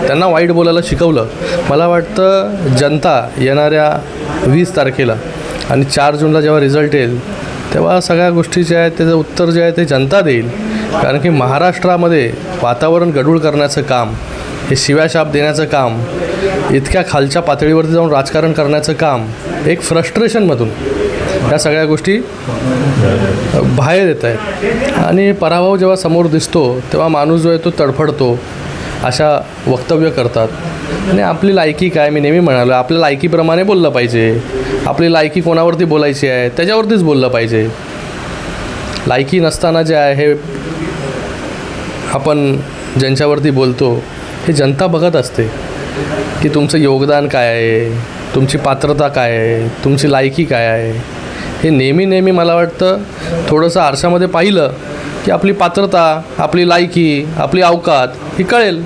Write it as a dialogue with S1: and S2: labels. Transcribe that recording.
S1: त्यांना वाईट बोलायला शिकवलं. मला वाटतं जनता येणाऱ्या 20 तारखेला आणि 4 जूनला जेव्हा रिझल्ट येईल तेव्हा सगळ्या गोष्टी ज्या आहेत त्याचं उत्तर जे आहे ते जनता देईल. कारण की महाराष्ट्रामध्ये वातावरण गढूळ करण्याचं काम, हे शिव्याशाप देण्याचं काम, इतक्या खालच्या पातळीवरती जाऊन राजकारण करण्याचं काम, एक फ्रस्ट्रेशनमधून या सगळ्या गोष्टी बाहेर येत आहेत. आणि पराभव जेव्हा समोर दिसतो तेव्हा माणूस जो आहे तो तडफडतो, अशा वक्तव्य करतात. आणि आपली लायकी काय, मी नेहमी म्हणालो आपल्या लायकीप्रमाणे बोललं पाहिजे. आपली लायकी कोणावरती बोलायची आहे त्याच्यावरतीच बोललं पाहिजे. लायकी नसताना जे आहे हे आपण ज्यांच्यावरती बोलतो हे जनता बघत असते की तुमचं योगदान काय आहे, तुमची पात्रता काय आहे, तुमची लायकी काय आहे. हे नेहमी मला वाटतं थोडंसं आरशामध्ये पाहिलं की आपली पात्रता, आपली लायकी, आपली अवकात ही कळेल.